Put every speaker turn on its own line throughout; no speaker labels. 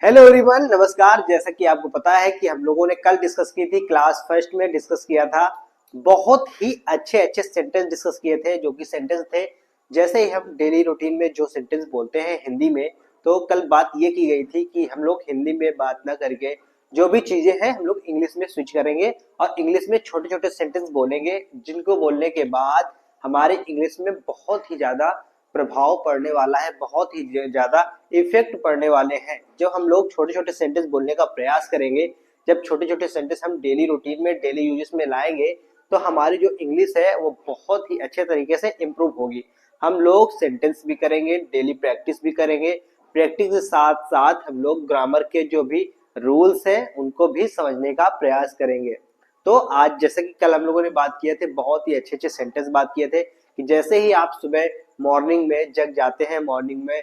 Hello everyone, नमस्कार। जैसा कि आपको पता है कि हम लोगों ने कल डिस्कस की थी, क्लास फर्स्ट में डिस्कस किया था। बहुत ही अच्छे अच्छे सेंटेंस डिस्कस किए थे, जो कि सेंटेंस थे जैसे ही हम डेली रूटीन में जो सेंटेंस बोलते हैं हिंदी में। तो कल बात ये की गई थी कि हम लोग हिंदी में बात ना करके जो भी चीजें हैं हम लोग इंग्लिश में स्विच करेंगे और इंग्लिश में छोटे छोटे सेंटेंस बोलेंगे, जिनको बोलने के बाद हमारे इंग्लिश में बहुत ही ज्यादा प्रभाव पड़ने वाला है, बहुत ही ज्यादा इफेक्ट पड़ने वाले हैं। जब हम लोग छोटे छोटे सेंटेंस बोलने का प्रयास करेंगे, जब छोटे छोटे सेंटेंस हम डेली रूटीन में डेली यूजेस में लाएंगे, तो हमारी जो इंग्लिश है वो बहुत ही अच्छे तरीके से इम्प्रूव होगी। हम लोग सेंटेंस भी करेंगे, डेली प्रैक्टिस भी करेंगे। प्रैक्टिस के साथ साथ हम लोग ग्रामर के जो भी रूल्स हैं उनको भी समझने का प्रयास करेंगे। तो आज जैसे कि कल हम लोगों ने बात किए थे, बहुत ही अच्छे अच्छे सेंटेंस बात किए थे कि जैसे ही आप सुबह मॉर्निंग में जग जाते हैं, मॉर्निंग में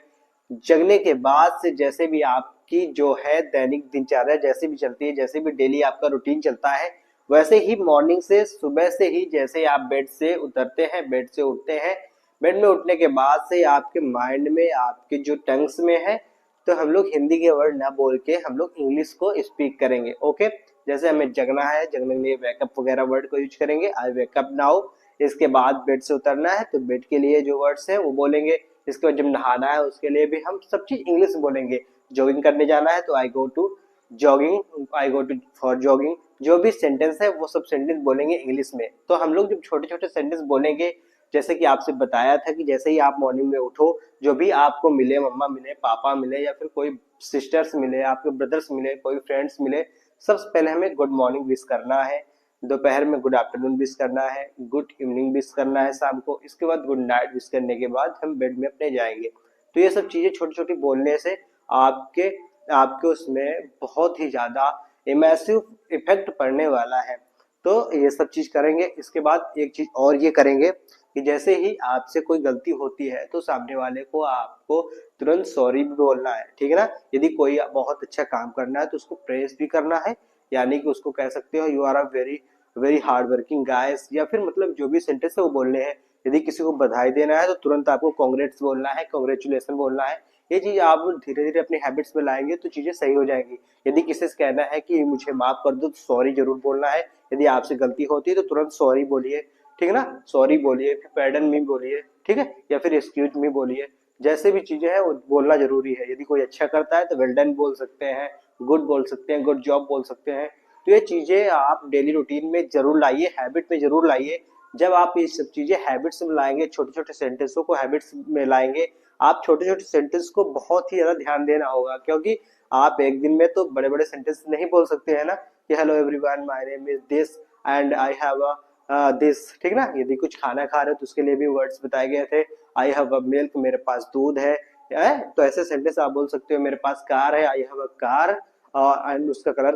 जगने के बाद से जैसे भी आपकी जो है दैनिक दिनचर्या जैसे भी चलती है, जैसे भी डेली आपका रूटीन चलता है, वैसे ही मॉर्निंग से सुबह से ही जैसे आप बेड से उतरते हैं, बेड से उठते हैं, बेड में उठने के बाद से आपके माइंड में, आपके जो टंग्स में है, तो हम लोग हिंदी के वर्ड ना बोल के हम लोग इंग्लिश को स्पीक करेंगे। ओके, जैसे हमें जगना है, जगने के लिए वेकअप वगैरह वर्ड को यूज करेंगे, आई वेकअप नाउ। इसके बाद बेड से उतरना है तो बेड के लिए जो वर्ड्स हैं वो बोलेंगे। इसके बाद जब नहाना है उसके लिए भी हम सब चीज इंग्लिश में बोलेंगे। जॉगिंग करने जाना है तो I go to jogging, I go to for jogging. जो भी सेंटेंस है वो सब सेंटेंस बोलेंगे इंग्लिश में। तो हम लोग जब छोटे छोटे सेंटेंस बोलेंगे, जैसे कि आपसे बताया था कि जैसे ही आप मॉर्निंग में उठो, जो भी आपको मिले, मम्मा मिले, पापा मिले, या फिर कोई सिस्टर्स मिले, आपके ब्रदर्स मिले, कोई फ्रेंड्स मिले, सबसे पहले हमें गुड मॉर्निंग विश करना है। दोपहर में गुड आफ्टरनून विश करना है, गुड इवनिंग विश करना है शाम को। इसके बाद गुड नाइट विश करने के बाद हम बेड में अपने जाएंगे। तो ये सब चीजें छोटी छोटी बोलने से आपके आपके उसमें बहुत ही ज्यादा इमर्सिव इफेक्ट पड़ने वाला है। तो ये सब चीज करेंगे। इसके बाद एक चीज और ये करेंगे कि जैसे ही आपसे कोई गलती होती है तो सामने वाले को आपको तुरंत सॉरी भी बोलना है, ठीक है ना। यदि कोई बहुत अच्छा काम करना है तो उसको प्रेज भी करना है, यानी कि उसको कह सकते हो you are a very very hard working guys, या फिर मतलब जो भी सेंटेंस है वो बोलने हैं। यदि किसी को बधाई देना है तो तुरंत आपको कांग्रेट्स बोलना है, कांग्रेचुलेशन बोलना है। ये चीज आप धीरे धीरे अपने हैबिट्स में लाएंगे तो चीजें सही हो जाएंगी। यदि किसी से कहना है कि मुझे माफ कर दो तो सॉरी जरूर बोलना है। यदि आपसे गलती होती है तो तुरंत सॉरी बोलिए, ठीक है ना। सॉरी बोलिए, फिर पैर्डन मी बोलिए, ठीक है, या फिर एक्सक्यूज मी बोलिए। जैसे भी चीजें हैं वो बोलना जरूरी है। यदि कोई अच्छा करता है तो वेल डन बोल सकते हैं, गुड बोल सकते हैं, गुड जॉब बोल सकते हैं। तो ये चीजें आप डेली रूटीन में जरूर लाइए, हैबिट में जरूर लाइए। जब आप ये सब चीजें हैबिट्स में लाएंगे, छोटे छोटे सेंटेंसों को हैबिट्स में लाएंगे, आप छोटे छोटे सेंटेंस को बहुत ही ज्यादा ध्यान देना होगा, क्योंकि आप एक दिन में तो बड़े बड़े सेंटेंस नहीं बोल सकते हैं ना कि hello everyone, my name is this and I have a this, ठीक ना। यदि कुछ खाना खा रहे हो तो उसके लिए भी वर्ड्स बताए गए थे, आई हैव अ मिल्क, मेरे पास दूध है। तो ऐसे सेंटेंस आप बोल सकते हो, मेरे पास कार है, I have a car. And उसका कलर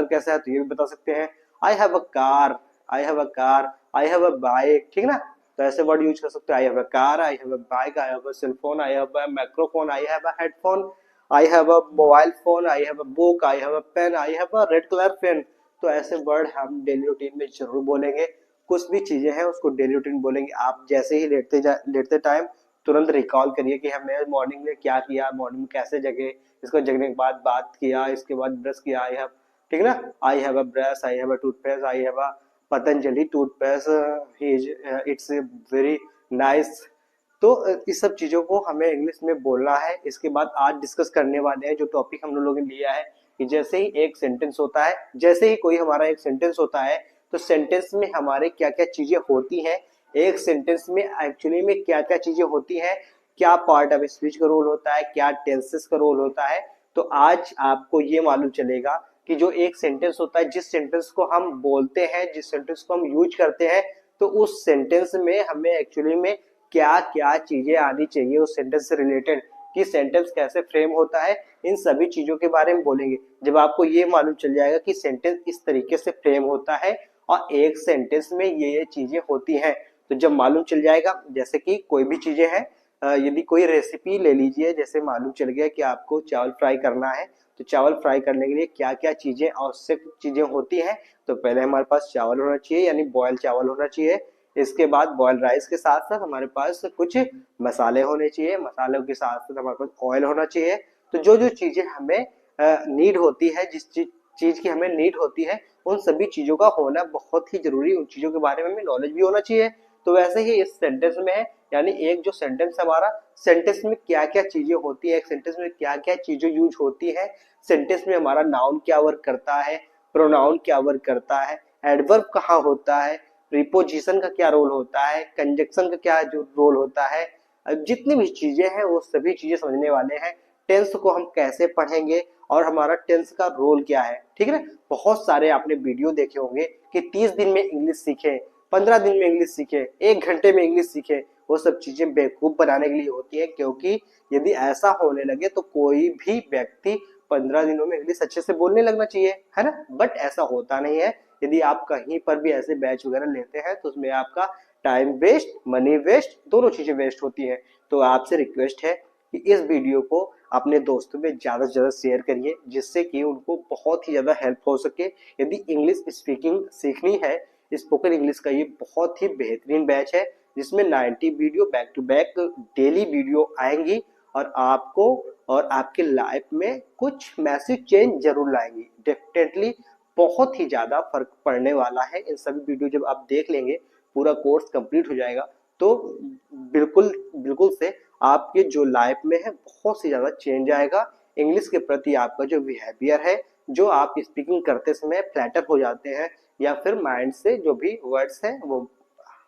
कैसा है तो ये भी बता सकते हैं, I have a car, I have a car, I have a bike, ठीक ना। तो ऐसे वर्ड यूज कर सकते हो, I have a car, I have a bike, I have a cell phone, I have a microphone, I have a headphone, I have a mobile phone, I have a book, I have a pen, I have a red colour pen. तो ऐसे word हम daily routine में जरूर बोलेंगे। कुछ भी चीजें हैं उसको डेली रूटीन बोलेंगे। आप जैसे ही लेटते टाइम तुरंत रिकॉल करिए कि हमने मॉर्निंग में क्या किया, मॉर्निंग में कैसे जगे, इसको जगने के बाद बात किया, इसके बाद ब्रश किया, आई हैव, ठीक ना, आई have a brush, I have a toothpaste, I have a Patanjali toothpaste, it's very nice. तो इस सब चीजों को हमें इंग्लिश में बोलना है। इसके बाद आज डिस्कस करने वाले हैं जो टॉपिक हम लोगों ने लिया है कि जैसे ही एक सेंटेंस होता है, जैसे ही कोई हमारा एक सेंटेंस होता है तो सेंटेंस में हमारे क्या क्या चीजें होती हैं, एक सेंटेंस में एक्चुअली में क्या क्या चीजें होती हैं, क्या पार्ट ऑफ स्पीच का रोल होता है, क्या टेंसेस का रोल होता है। तो आज आपको ये मालूम चलेगा कि जो एक सेंटेंस होता है, जिस सेंटेंस को हम बोलते हैं, जिस सेंटेंस को हम यूज करते हैं, तो उस सेंटेंस में हमें एक्चुअली में क्या क्या चीजें आनी चाहिए उस सेंटेंस से रिलेटेड, कि सेंटेंस कैसे फ्रेम होता है, इन सभी चीजों के बारे में बोलेंगे। जब आपको ये मालूम चल जाएगा कि सेंटेंस इस तरीके से फ्रेम होता है और एक सेंटेंस में ये चीजें होती हैं, तो जब मालूम चल जाएगा, जैसे कि कोई भी चीजें हैं, यदि कोई रेसिपी ले लीजिए, जैसे मालूम चल गया कि आपको चावल फ्राई करना है, तो चावल फ्राई करने के लिए क्या क्या चीजें आवश्यक चीजें होती हैं। तो पहले हमारे पास चावल होना चाहिए, यानी बॉयल चावल होना चाहिए। इसके बाद बॉयल राइस के साथ साथ हमारे पास कुछ मसाले होने चाहिए, मसालों के साथ साथ हमारे पास ऑयल होना चाहिए। तो जो जो चीजें हमें नीड होती है, जिस चीज की हमें नीड होती है, उन सभी चीजों का होना बहुत ही जरूरी, उन चीजों के बारे में हमें नॉलेज भी होना चाहिए। तो वैसे ही इस सेंटेंस में है, यानी एक जो सेंटेंस हमारा, सेंटेंस में क्या क्या चीजें होती है, एक सेंटेंस में क्या क्या चीजें यूज होती है, सेंटेंस में हमारा नाउन क्या वर्क करता है, प्रोनाउन क्या वर्क करता है, एडवर्ब कहाँ होता है, प्रीपोजिशन का क्या रोल होता है, कंजक्शन का क्या जो रोल होता है, जितनी भी चीजें हैं वो सभी चीजें समझने वाले हैं। टेंस को हम कैसे पढ़ेंगे और हमारा टेंस का रोल क्या है, ठीक है ना। बहुत सारे आपने वीडियो देखे होंगे कि 30 दिन में इंग्लिश सीखे, 15 दिन में इंग्लिश सीखे, 1 घंटे में इंग्लिश सीखे, वो सब चीजें बेवकूफ बनाने के लिए होती है, क्योंकि यदि ऐसा होने लगे तो कोई भी व्यक्ति 15 दिनों में इंग्लिश अच्छे से बोलने लगना चाहिए, है ना। बट ऐसा होता नहीं है। यदि आप कहीं पर भी ऐसे बैच वगैरह लेते हैं तो उसमें आपका टाइम वेस्ट, मनी वेस्ट, दोनों चीजें वेस्ट होती हैं। तो आपसे रिक्वेस्ट है कि इस वीडियो को अपने दोस्तों में ज्यादा से ज्यादा शेयर करिए, जिससे कि उनको बहुत ही ज्यादा हेल्प हो सके। यदि इंग्लिश स्पीकिंग सीखनी है, स्पोकन इंग्लिश का ये बहुत ही बेहतरीन बैच है, जिसमें 90 video back to back daily video आएंगी और आपको और आपके लाइफ में कुछ मैसिव चेंज जरूर लाएंगी। डेफिनेटली बहुत ही ज्यादा फर्क पड़ने वाला है। इन सभी वीडियो जब आप देख लेंगे, पूरा कोर्स कंप्लीट हो जाएगा, तो बिल्कुल बिल्कुल से आपके जो लाइफ में है बहुत सी ज्यादा चेंज आएगा। इंग्लिश के प्रति आपका जो बिहेवियर है, जो आप स्पीकिंग करते समय फ्लैटर हो जाते हैं या फिर माइंड से जो भी वर्ड्स हैं वो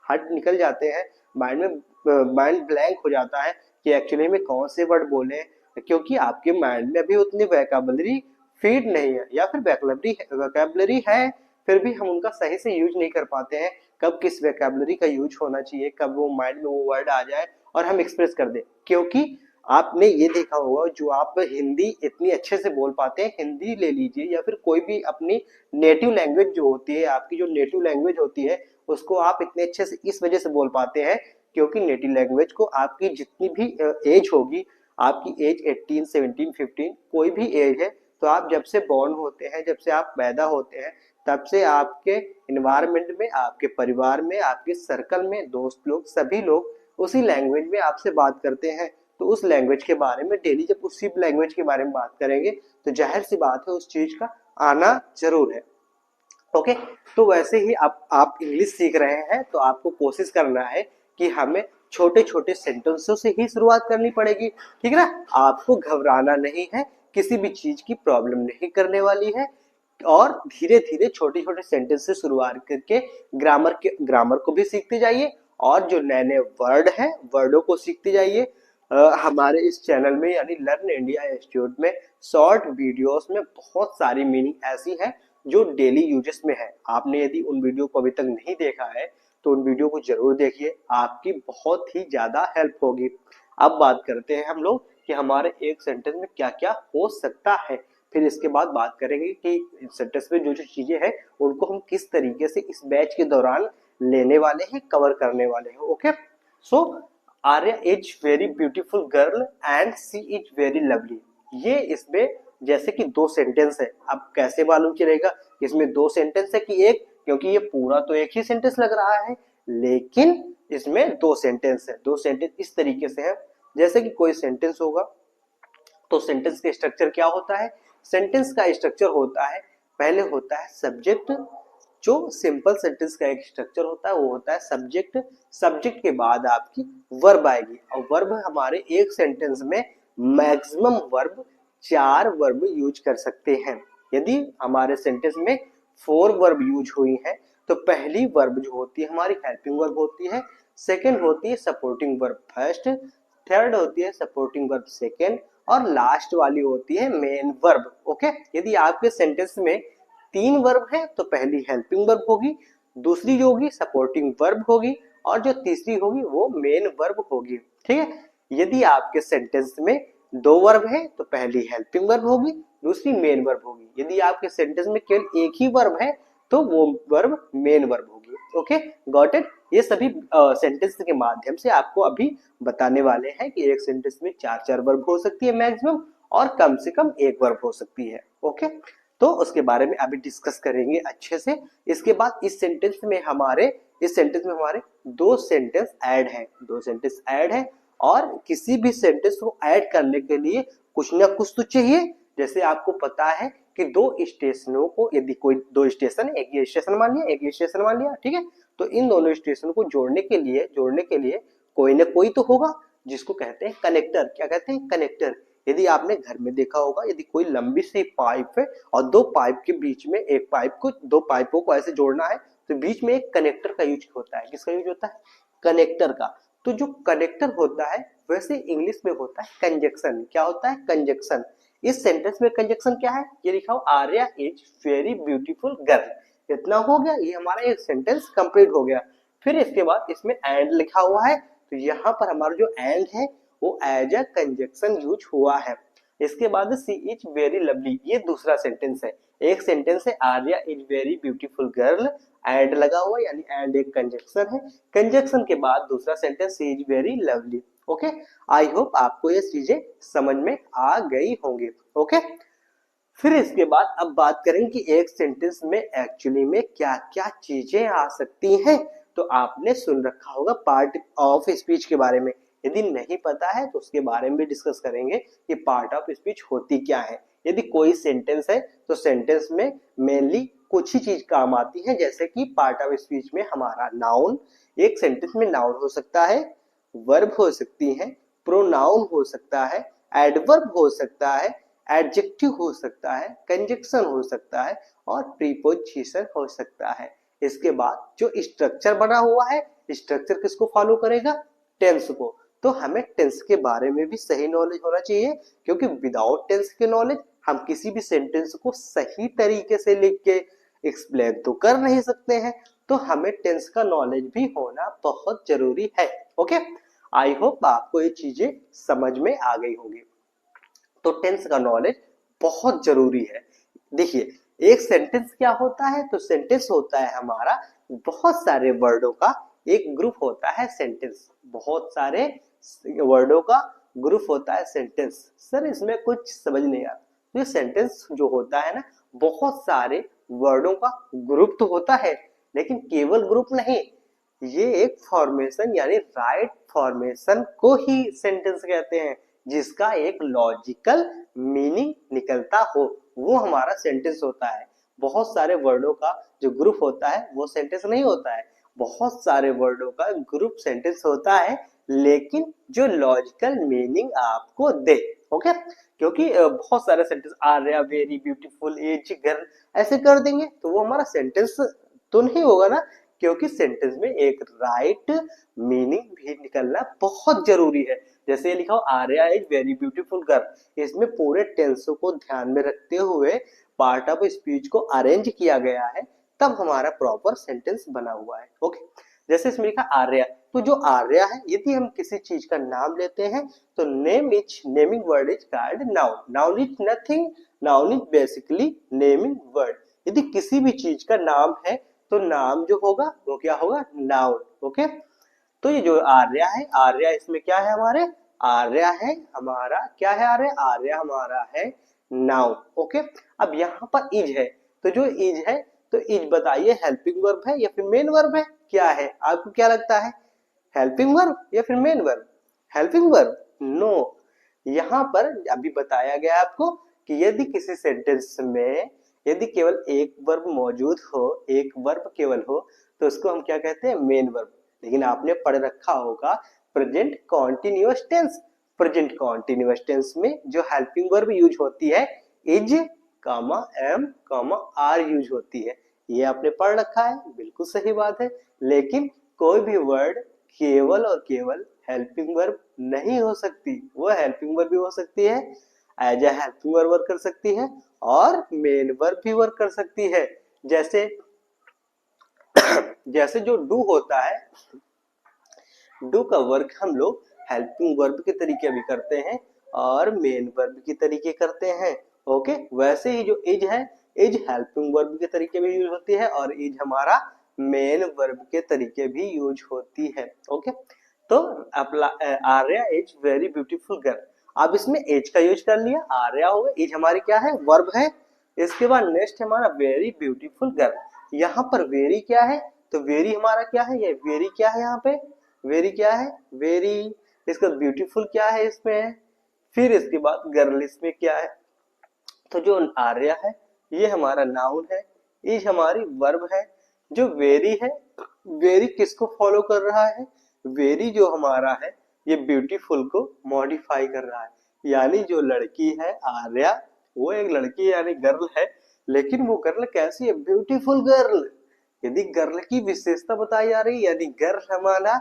हट निकल जाते हैं, माइंड ब्लैंक हो जाता है कि एक्चुअली में कौन से वर्ड बोले, क्योंकि आपके माइंड में अभी उतनी वोकैबुलरी फीड नहीं है, या फिर वोकैबुलरी है फिर भी हम उनका सही से यूज नहीं कर पाते हैं। कब किस वोकैबुलरी का यूज होना चाहिए, कब वो माइंड में वो वर्ड आ जाए और हम एक्सप्रेस कर दें। क्योंकि आपने ये देखा होगा, जो आप हिंदी इतनी अच्छे से बोल पाते हैं, हिंदी ले लीजिए या फिर कोई भी अपनी नेटिव लैंग्वेज जो होती है, आपकी जो नेटिव लैंग्वेज होती है, उसको आप इतने अच्छे से इस वजह से बोल पाते हैं क्योंकि नेटिव लैंग्वेज को आपकी जितनी भी एज होगी, आपकी एज 18, 17, 15 कोई भी एज है, तो आप जब से बॉर्न होते हैं, जब से आप पैदा होते हैं, तब से आपके इन्वायरमेंट में, आपके परिवार में, आपके सर्कल में दोस्त लोग, सभी लोग उसी लैंग्वेज में आपसे बात करते हैं। तो उस लैंग्वेज के बारे में डेली जब उसी लैंग्वेज के बारे में बात करेंगे तो जाहिर सी बात है उस चीज का आना जरूर है। ओके, तो वैसे ही आप इंग्लिश सीख रहे हैं तो आपको कोशिश करना है कि हमें छोटे छोटे सेंटेंसों से ही शुरुआत करनी पड़ेगी, ठीक है ना। आपको घबराना नहीं है, किसी भी चीज की प्रॉब्लम नहीं करने वाली है, और धीरे धीरे छोटे छोटे सेंटेंस से शुरुआत करके ग्रामर को भी सीखते जाइए, और जो नए नए वर्ड हैं वर्डों को सीखते जाइए। हमारे इस चैनल में यानी लर्न इंडिया इंस्टीट्यूट में शॉर्ट वीडियोस में बहुत सारी मीनिंग ऐसी है जो डेली यूजेस में है। आपने यदि उन वीडियो को अभी तक नहीं देखा है तो उन वीडियो को जरूर देखिए, आपकी बहुत ही ज्यादा हेल्प होगी। अब बात करते हैं हम लोग कि हमारे एक सेंटेंस में क्या क्या हो सकता है, फिर इसके बाद बात करेंगे कि सेंटेंस में जो जो चीजें हैं उनको हम किस तरीके से इस बैच के दौरान लेने वाले हैं, कवर करने वाले हैं। Okay, so Arya is very beautiful girl and she is very lovely. ये इसमें जैसे कि 2 सेंटेंस है, अब कैसे मालूम चलेगा इसमें 2 सेंटेंस है कि एक, क्योंकि ये पूरा तो एक ही सेंटेंस लग रहा है, लेकिन इसमें 2 सेंटेंस है। 2 सेंटेंस इस तरीके से है, जैसे कि कोई सेंटेंस होगा तो सेंटेंस का स्ट्रक्चर क्या होता है, सेंटेंस का स्ट्रक्चर होता है, पहले होता है सब्जेक्ट, जो सिंपल सेंटेंस का एक स्ट्रक्चर होता है वो होता है सब्जेक्ट, सब्जेक्ट के बाद आपकी वर्ब आएगी, और वर्ब हमारे एक सेंटेंस में मैक्सिमम वर्ब 4 वर्ब यूज कर सकते हैं। यदि हमारे सेंटेंस में 4 वर्ब यूज हुई है तो पहली वर्ब जो होती है हमारी हेल्पिंग वर्ब होती है, सेकंड होती है सपोर्टिंग वर्ब फर्स्ट, थर्ड होती है सपोर्टिंग वर्ब सेकंड, और लास्ट वाली होती है मेन वर्ब। ओके, यदि आपके सेंटेंस में 3 वर्ब है तो पहली हेल्पिंग वर्ब होगी, दूसरी जो होगी सपोर्टिंग वर्ब होगी, और जो तीसरी होगी वो मेन वर्ब होगी, ठीक है। यदि आपके सेंटेंस में 2 वर्ब है तो पहली हेल्पिंग वर्ब होगी, दूसरी मेन वर्ब होगी। यदि आपके सेंटेंस में केवल एक ही वर्ब है तो वो वर्ब मेन वर्ब होगी। Okay, got it. ये सभी सेंटेंस के माध्यम से आपको अभी बताने वाले हैं कि एक सेंटेंस में 4 वर्ब हो सकती है मैक्सिमम, और कम से कम 1 वर्ब हो सकती है। ओके, तो उसके बारे में अभी डिस्कस करेंगे अच्छे से। इसके बाद इस सेंटेंस में हमारे 2 सेंटेंस ऐड है, 2 सेंटेंस ऐड है, और किसी भी सेंटेंस को ऐड करने के लिए कुछ ना कुछ तो चाहिए। जैसे आपको पता है कि दो स्टेशनों को, यदि कोई दो स्टेशन है, एक ये स्टेशन मान लिया, एक ये स्टेशन मान लिया, ठीक है, तो इन दोनों स्टेशन को जोड़ने के लिए कोई ना कोई तो होगा, जिसको कहते हैं कनेक्टर। क्या कहते हैं? कनेक्टर। यदि आपने घर में देखा होगा, यदि कोई लंबी सी पाइप है और दो पाइप के बीच में एक पाइप को, दो पाइपों को ऐसे जोड़ना है, तो बीच में एक कनेक्टर का यूज होता है। किसका यूज होता है? कनेक्टर का। तो जो कनेक्टर होता है वैसे इंग्लिश में होता है कंजक्शन। क्या होता है? कंजक्शन। इस सेंटेंस में कंजक्शन क्या है? ये लिखा हो, Arya is very beautiful girl. इतना हो गया, ये हमारा एक सेंटेंस कंप्लीट हो गया। फिर इसके बाद इसमें एंड लिखा हुआ है, तो यहाँ पर हमारा जो एंड है वो एज अ कंजक्शन यूज हुआ है। इसके बाद सी इज वेरी लवली, ये दूसरा सेंटेंस है। एक सेंटेंस है Arya is very beautiful girl, and लगा हुआ, यानी एंड एक कंजक्शन है। कंजक्शन के बाद दूसरा sentence she is very lovely. Okay, I hope आपको ये चीजें समझ में आ गई होंगी। ओके, फिर इसके बाद अब बात करें कि एक सेंटेंस में एक्चुअली में क्या क्या चीजें आ सकती हैं। तो आपने सुन रखा होगा पार्ट ऑफ स्पीच के बारे में, यदि नहीं पता है तो उसके बारे में भी डिस्कस करेंगे कि पार्ट ऑफ स्पीच होती क्या है। यदि कोई सेंटेंस है तो सेंटेंस में मेनली कुछ ही चीज काम आती है, जैसे कि पार्ट ऑफ स्पीच में हमारा नाउन, एक सेंटेंस में नाउन हो सकता है, वर्ब हो सकती है, प्रोनाउन हो सकता है, एडवर्ब हो सकता है, एडजेक्टिव हो सकता है, कंजक्शन हो सकता है और प्रीपोजिशन हो सकता है। इसके बाद जो स्ट्रक्चर बना हुआ है, स्ट्रक्चर किसको फॉलो करेगा? टेंस को। तो हमें टेंस के बारे में भी सही नॉलेज होना चाहिए, क्योंकि विदाउट टेंस के नॉलेज हम किसी भी सेंटेंस को सही तरीके से लिख के एक्सप्लेन तो कर नहीं सकते हैं। तो हमें टेंस का नॉलेज भी होना बहुत जरूरी है। ओके, आई होप आपको ये चीजें समझ में आ गई होंगी। तो टेंस का नॉलेज बहुत जरूरी है। देखिए, एक सेंटेंस क्या होता है? तो सेंटेंस होता है हमारा बहुत सारे वर्डों का एक ग्रुप होता है सेंटेंस। बहुत सारे वर्डों का ग्रुप होता है सेंटेंस। सर इसमें कुछ समझ नहीं आता। तो ये सेंटेंस जो होता है ना, बहुत सारे वर्डों का ग्रुप तो होता है, लेकिन केवल ग्रुप नहीं, ये एक फॉर्मेशन यानी राइट फॉर्मेशन को ही सेंटेंस कहते हैं, जिसका एक लॉजिकल मीनिंग निकलता हो, वो हमारा सेंटेंस होता है। बहुत सारे वर्डों का जो ग्रुप होता है वो सेंटेंस नहीं होता है। बहुत सारे वर्डों का ग्रुप सेंटेंस होता है, लेकिन जो लॉजिकल मीनिंग आपको दे। ओके, क्योंकि बहुत सारे sentence Arya very beautiful as girl ऐसे कर देंगे तो वो हमारा सेंटेंस तो नहीं होगा ना, क्योंकि सेंटेंस में एक राइट मीनिंग भी निकलना बहुत जरूरी है। जैसे ये लिखा हो Arya is very beautiful girl, इसमें पूरे टेंसों को ध्यान में रखते हुए पार्ट ऑफ स्पीच को अरेंज किया गया है, तब हमारा प्रॉपर सेंटेंस बना हुआ है। ओके, जैसे इसमें लिखा आर्या, तो जो आर्या है, यदि हम किसी चीज का नाम लेते हैं तो naming word is called noun. Noun is nothing, noun is basically naming word. यदि किसी भी चीज का नाम है तो नाम जो होगा वो क्या होगा? नाउन। ओके, तो ये जो आर्या है, आर्या इसमें क्या है हमारे? आर्या है हमारा क्या है? आर्या, आर्या हमारा है नाउन। ओके, अब यहाँ पर इज है, तो जो इज है, तो इज बताइए हेल्पिंग वर्ब है या फिर मेन वर्ब है? क्या है आपको क्या लगता है? हेल्पिंग वर्ब या फिर main verb? Helping verb? No, यहाँ पर अभी बताया गया आपको कि यदि किसी सेंटेंस में यदि केवल एक वर्ब मौजूद हो, एक वर्ब केवल हो, तो उसको हम क्या कहते हैं? Main verb. लेकिन आपने पढ़ रखा होगा present continuous tense. Present continuous tense में जो हेल्पिंग वर्ब यूज होती है is comma am comma are use होती है। ये आपने पढ़ रखा है, बिल्कुल सही बात है। लेकिन कोई भी वर्ड केवल और केवल हेल्पिंग वर्ब नहीं हो सकती, वो हेल्पिंग वर्ब भी हो सकती है, as a helping verb work कर सकती है और मेन वर्ब भी वर्क कर सकती है। जैसे जैसे जो डू होता है, डू का वर्क हम लोग हेल्पिंग वर्ब के तरीके भी करते हैं और मेन वर्ब के तरीके करते हैं। ओके, वैसे ही जो इज है, इज हेल्पिंग वर्ब के तरीके भी यूज होती है और इज हमारा मेन वर्ब के तरीके भी यूज होती है। ओके, तो Arya is very beautiful girl, अब इसमें एज का यूज कर लिया, आर्या हो गया, एज हमारी क्या है? वर्ब है। इसके बाद नेक्स्ट हमारा वेरी ब्यूटीफुल गर्ल। यहाँ पर वेरी क्या है? तो वेरी हमारा क्या है? ये वेरी क्या है? यहाँ पे वेरी क्या है? वेरी। इसका ब्यूटीफुल क्या है? इसमें फिर इसके बाद गर्लिश में क्या है, तो जो आर्या है ये हमारा नाउन है, इज हमारी वर्ब है। जो वेरी है, वेरी किसको फॉलो कर रहा है, वेरी जो हमारा है ये ब्यूटीफुल को मॉडिफाई कर रहा है। यानी जो लड़की है आर्या, वो एक लड़की यानी गर्ल है, लेकिन वो गर्ल कैसी है, ब्यूटीफुल गर्ल। यदि गर्ल की विशेषता बताई जा रही है, यदि गर्ल हमारा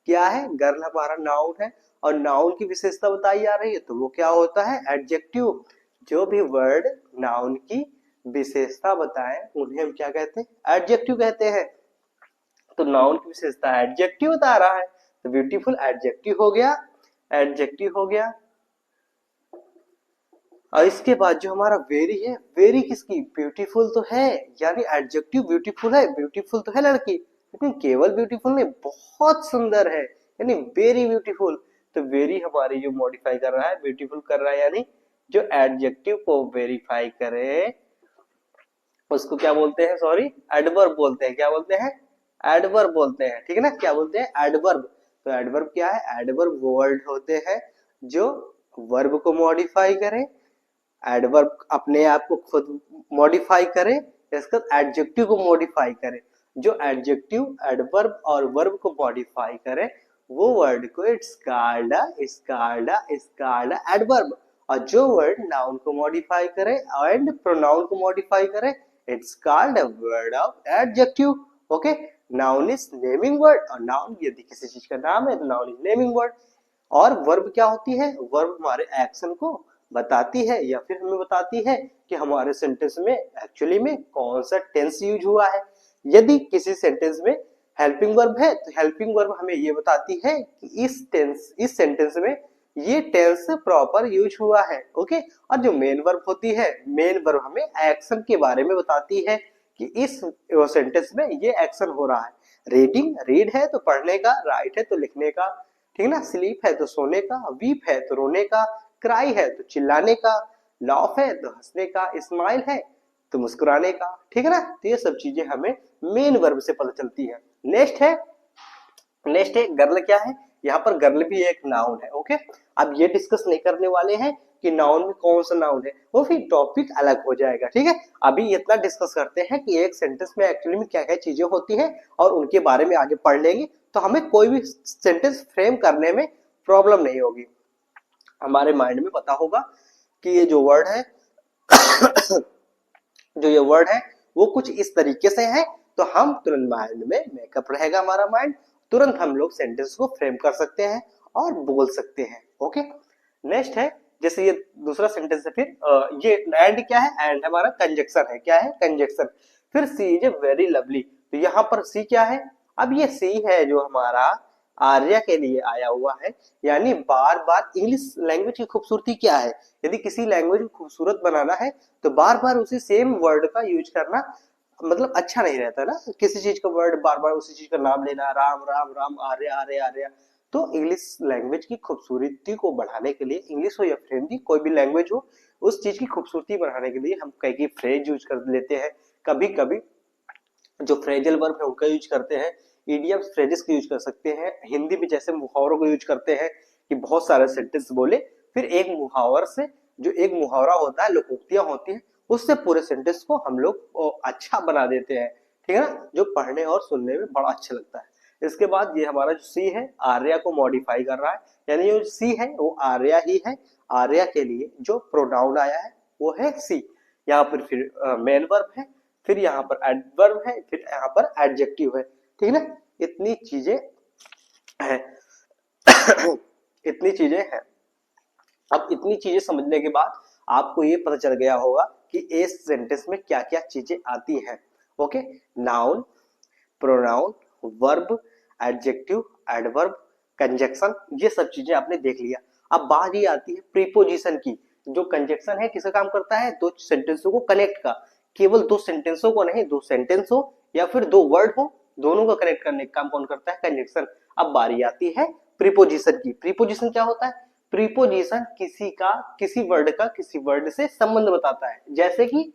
क्या है, गर्ल हमारा नाउन है और नाउन की विशेषता बताई जा रही है, तो वो क्या होता है, एडजेक्टिव। जो भी वर्ड नाउन की विशेषता बताए उन्हें हम क्या कहते हैं, एडजेक्टिव कहते हैं। तो नाउन की विशेषता एडजेक्टिव बता रहा है, तो ब्यूटीफुल एडजेक्टिव हो गया, एडजेक्टिव हो गया। और इसके बाद जो हमारा वेरी है, वेरी किसकी, ब्यूटीफुल तो है, यानी एडजेक्टिव ब्यूटीफुल है, ब्यूटीफुल तो है लड़की, लेकिन केवल ब्यूटीफुल नहीं, बहुत सुंदर है, यानी वेरी ब्यूटीफुल। तो वेरी हमारी जो मॉडिफाई कर रहा है, ब्यूटीफुल कर रहा है, यानी जो एडजेक्टिव को वेरीफाई करे उसको क्या बोलते हैं, सॉरी एडवर्ब बोलते हैं। क्या बोलते हैं, एडवर्ब बोलते हैं, ठीक है ना, क्या बोलते हैं, एडवर्ब। तो एडवर्ब क्या है, एडवर्ब वर्ड होते हैं जो वर्ब को मॉडिफाई करे, एडवर्ब अपने आप को खुद मॉडिफाई करे, इसका एडजेक्टिव को मॉडिफाई करे। जो एडजेक्टिव एडवर्ब और वर्ब को मॉडिफाई करे वो वर्ड को इट्स कॉल्ड एडवर्ब। और जो वर्ड नाउन को मॉडिफाई करे एंड प्रोनाउन को मॉडिफाई करे it's called a word of adjective. Okay, noun is naming word, और नाउन यदि किसी चीज का नाम है तो नाउन इज नेमिंग वर्ड। और वर्ब क्या होती है, वर्ब हमारे एक्शन को बताती है या फिर हमें बताती है कि हमारे सेंटेंस में एक्चुअली में कौन सा टेंस यूज हुआ है। यदि किसी सेंटेंस में हेल्पिंग वर्ब है तो हेल्पिंग वर्ब हमें ये बताती है कि इस सेंटेंस में ये टेंस प्रॉपर यूज हुआ है। ओके, और जो मेन वर्ब होती है, मेन वर्ब हमें एक्शन के बारे में बताती है कि इस सेंटेंस में ये एक्शन हो रहा है। रीडिंग, रीड है तो पढ़ने का, राइट है तो लिखने का, ठीक है ना, स्लीप है तो सोने का, वीप है तो रोने का, क्राई है तो चिल्लाने का, लाफ है तो हंसने का, स्माइल है तो मुस्कुराने का, ठीक है ना। तो ये सब चीजें हमें मेन वर्ब से पता चलती है। नेक्स्ट है गर्ल। क्या है, यहाँ पर गर्ल भी एक नाउन है। ओके, अब ये डिस्कस नहीं करने वाले हैं कि नाउन में कौन सा नाउन है, वो फिर टॉपिक अलग हो जाएगा, ठीक है। अभी इतना डिस्कस करते हैं कि एक सेंटेंस में एक्चुअली में क्या क्या चीजें होती है और उनके बारे में आगे पढ़ लेंगे, तो हमें कोई भी सेंटेंस फ्रेम करने में प्रॉब्लम नहीं होगी। हमारे माइंड में पता होगा कि ये जो वर्ड है जो ये वर्ड है वो कुछ इस तरीके से है, तो हम तुरंत माइंड में मेकअप रहेगा, हमारा माइंड तुरंत हम लोग सेंटेंस को फ्रेम कर सकते हैं और बोल सकते हैं। ओके, नेक्स्ट है, जैसे ये दूसरा सेंटेंस है, फिर ये एंड क्या है, एंड हमारा कंजक्शन है। क्या है, कंजक्शन। फिर सी इज ए वेरी लवली, तो यहाँ पर सी क्या है, अब ये सी है जो हमारा आर्या के लिए आया हुआ है। यानी बार बार इंग्लिश लैंग्वेज की खूबसूरती क्या है, यदि किसी लैंग्वेज को खूबसूरत बनाना है तो बार बार उसी सेम वर्ड का यूज करना मतलब अच्छा नहीं रहता ना, किसी चीज का वर्ड बार बार उसी चीज का नाम लेना, राम राम राम, आर्या आर्या आर्या। तो इंग्लिश लैंग्वेज की खूबसूरती को बढ़ाने के लिए, इंग्लिश हो या हिंदी कोई भी लैंग्वेज हो, उस चीज की खूबसूरती बढ़ाने के लिए हम कई फ्रेज यूज कर लेते हैं। कभी कभी जो फ्रेजल वर्ब है उनका यूज करते हैं, इडियम्स फ्रेजेस का यूज कर सकते हैं, हिंदी में जैसे मुहावरों को यूज करते हैं कि बहुत सारे सेंटेंस बोले, फिर एक मुहावर से, जो एक मुहावरा होता है, लोकोक्तियां होती हैं, उससे पूरे सेंटेंस को हम लोग अच्छा बना देते हैं, ठीक है ना, जो पढ़ने और सुनने में बड़ा अच्छा लगता है। इसके बाद ये हमारा जो सी है आर्या को मॉडिफाई कर रहा है, यानी जो सी है वो आर्या ही है। आर्या के लिए जो प्रोनाउन आया है वो है सी। यहाँ पर फिर मेन वर्ब है, फिर यहाँ पर एडवर्ब है, फिर यहाँ पर एडजेक्टिव है, ठीक है ना। इतनी चीजें हैं इतनी चीजें हैं। अब इतनी चीजें समझने के बाद आपको ये पता चल गया होगा कि इस सेंटेंस में क्या क्या चीजें आती हैं। Okay, noun, pronoun, verb, adjective, adverb, conjunction, ये सब चीजें आपने देख लिया। अब बात ये आती है प्रीपोजिशन की। जो कंजक्शन है किसका काम करता है, दो सेंटेंसों को कनेक्ट का, केवल दो सेंटेंसों को नहीं, दो सेंटेंस हो या फिर दो वर्ड हो, दोनों को कनेक्ट करने का काम कौन करता है, कंजक्शन। अब बारी आती है प्रीपोजिशन की। प्रीपोजिशन क्या होता है, प्रीपोजिशन किसी वर्ड का किसी वर्ड से संबंध बताता है। जैसे कि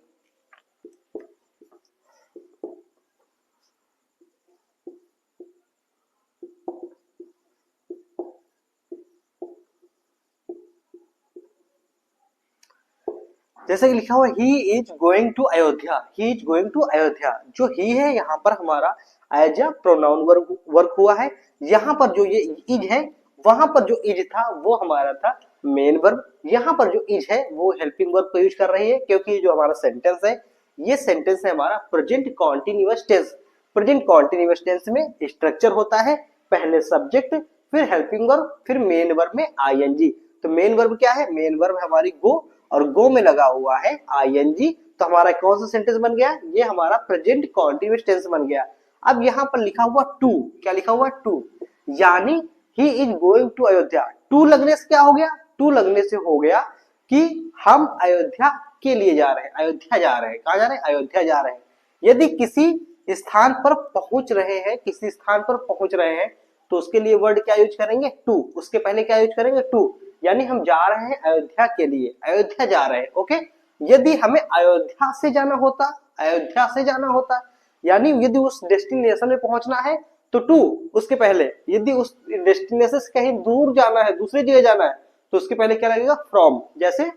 जैसे कि लिखा हुआ he is going to Ayodhya, he is going to Ayodhya, जो ही है यहाँ पर हमारा एज अ प्रोनाउन वर्क हुआ है। यहाँ पर जो ये इज है, वहां पर जो इज था वो हमारा था मेन वर्ब, यहाँ पर जो इज है वो हेल्पिंग वर्ब को यूज कर रही है, क्योंकि जो हमारा सेंटेंस है ये सेंटेंस है हमारा present continuous tense. Present continuous tense में स्ट्रक्चर होता है, पहले सब्जेक्ट, फिर हेल्पिंग वर्ब, फिर मेन वर्ब में आईएनजी। तो मेन वर्ब क्या है, मेन वर्ब हमारी गो, और गो में लगा हुआ है आईएनजी। तो हमारा कौन सा सेंटेंस बन गया, ये हमारा प्रेजेंट कॉन्टिन्यूअस टेंस बन गया। अब यहाँ पर लिखा हुआ टू, क्या लिखा हुआ टू, यानी he is going to Ayodhya. To लगने से क्या हो गया, टू लगने से हो गया कि हम अयोध्या के लिए जा रहे हैं, अयोध्या जा रहे हैं, कहा जा रहे हैं, अयोध्या जा रहे हैं। यदि किसी स्थान पर पहुंच रहे हैं, किसी स्थान पर पहुंच रहे हैं, तो उसके लिए वर्ड क्या यूज करेंगे, टू, उसके पहले क्या यूज करेंगे, टू, यानी हम जा रहे हैं अयोध्या के लिए, अयोध्या जा रहे हैं, ओके। यदि हमें अयोध्या से जाना होता, अयोध्या से जाना होता, यानी यदि उस डेस्टिनेशन में पहुंचना है तो टू, उसके पहले, यदि उस डेस्टिनेशन से कहीं दूर जाना है, दूसरी जगह जाना है, तो उसके पहले क्या लगेगा, फ्रॉम। जैसे